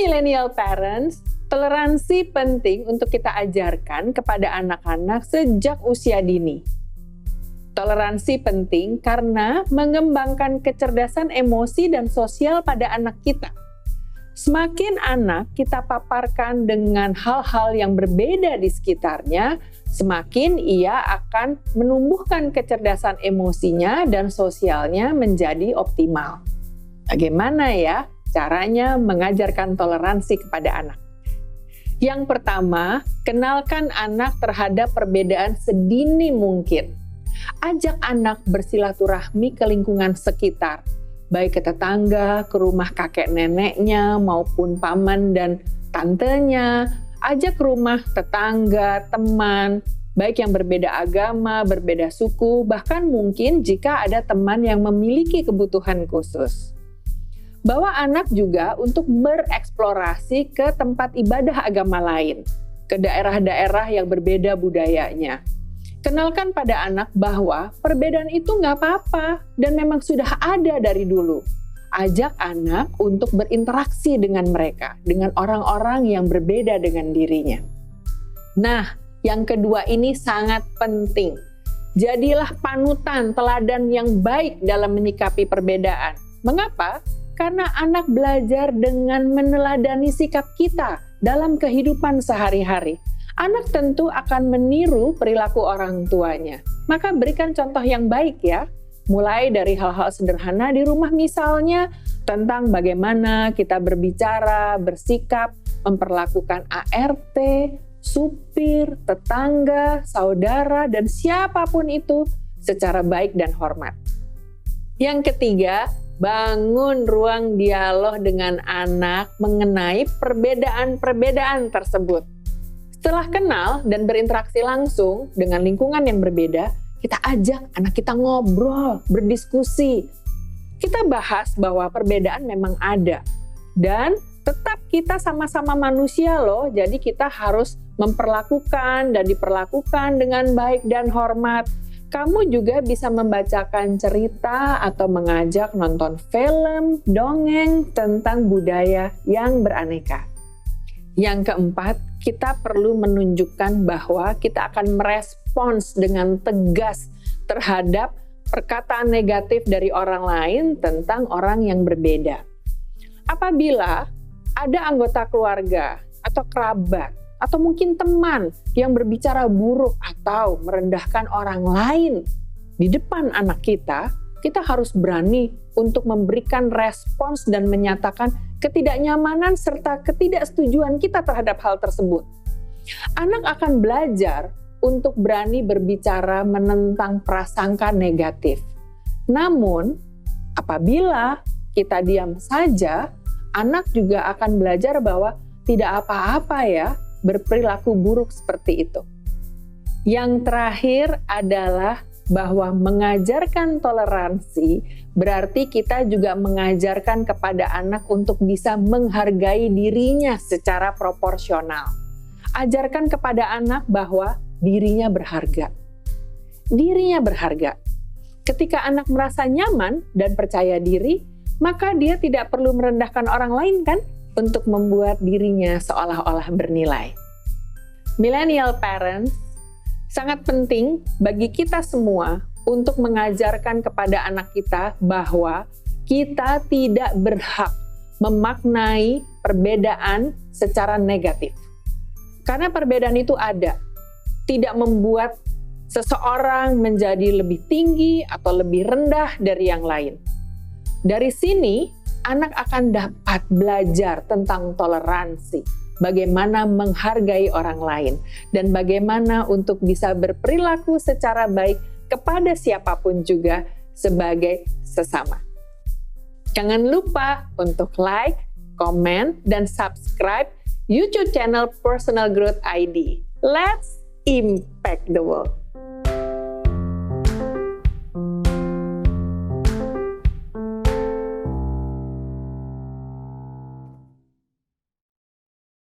millennial parents, toleransi penting untuk kita ajarkan kepada anak-anak sejak usia dini. Toleransi penting karena mengembangkan kecerdasan emosi dan sosial pada anak kita. Semakin anak kita paparkan dengan hal-hal yang berbeda di sekitarnya, semakin ia akan menumbuhkan kecerdasan emosinya dan sosialnya menjadi optimal. Bagaimana ya caranya mengajarkan toleransi kepada anak? Yang pertama, kenalkan anak terhadap perbedaan sedini mungkin. Ajak anak bersilaturahmi ke lingkungan sekitar, baik ke tetangga, ke rumah kakek neneknya, maupun paman dan tantenya. Ajak ke rumah tetangga, teman, baik yang berbeda agama, berbeda suku, bahkan mungkin jika ada teman yang memiliki kebutuhan khusus. Bawa anak juga untuk bereksplorasi ke tempat ibadah agama lain, ke daerah-daerah yang berbeda budayanya. Kenalkan pada anak bahwa perbedaan itu nggak apa-apa dan memang sudah ada dari dulu. Ajak anak untuk berinteraksi dengan mereka, dengan orang-orang yang berbeda dengan dirinya. Nah, yang kedua ini sangat penting. Jadilah panutan, teladan yang baik dalam menyikapi perbedaan. Mengapa? Karena anak belajar dengan meneladani sikap kita dalam kehidupan sehari-hari. Anak tentu akan meniru perilaku orang tuanya. Maka berikan contoh yang baik ya. Mulai dari hal-hal sederhana di rumah misalnya, tentang bagaimana kita berbicara, bersikap, memperlakukan ART, supir, tetangga, saudara, dan siapapun itu secara baik dan hormat. Yang ketiga, bangun ruang dialog dengan anak mengenai perbedaan-perbedaan tersebut. Setelah kenal dan berinteraksi langsung dengan lingkungan yang berbeda, kita ajak anak kita ngobrol, berdiskusi. Kita bahas bahwa perbedaan memang ada. Dan tetap kita sama-sama manusia loh, jadi kita harus memperlakukan dan diperlakukan dengan baik dan hormat. Kamu juga bisa membacakan cerita atau mengajak nonton film, dongeng tentang budaya yang beraneka. Yang keempat, kita perlu menunjukkan bahwa kita akan merespons dengan tegas terhadap perkataan negatif dari orang lain tentang orang yang berbeda. Apabila ada anggota keluarga atau kerabat atau mungkin teman yang berbicara buruk atau merendahkan orang lain di depan anak kita, kita harus berani untuk memberikan respons dan menyatakan ketidaknyamanan serta ketidaksetujuan kita terhadap hal tersebut. Anak akan belajar untuk berani berbicara menentang prasangka negatif. Namun, apabila kita diam saja, anak juga akan belajar bahwa tidak apa-apa ya berperilaku buruk seperti itu. Yang terakhir adalah bahwa mengajarkan toleransi berarti kita juga mengajarkan kepada anak untuk bisa menghargai dirinya secara proporsional. Ajarkan kepada anak bahwa dirinya berharga. Dirinya berharga. Ketika anak merasa nyaman dan percaya diri, maka dia tidak perlu merendahkan orang lain kan untuk membuat dirinya seolah-olah bernilai. Millennial parents, sangat penting bagi kita semua untuk mengajarkan kepada anak kita bahwa kita tidak berhak memaknai perbedaan secara negatif. Karena perbedaan itu ada, tidak membuat seseorang menjadi lebih tinggi atau lebih rendah dari yang lain. Dari sini, anak akan dapat belajar tentang toleransi, bagaimana menghargai orang lain, dan bagaimana untuk bisa berperilaku secara baik kepada siapapun juga sebagai sesama. Jangan lupa untuk like, komen, dan subscribe YouTube channel Personal Growth ID. Let's impact the world.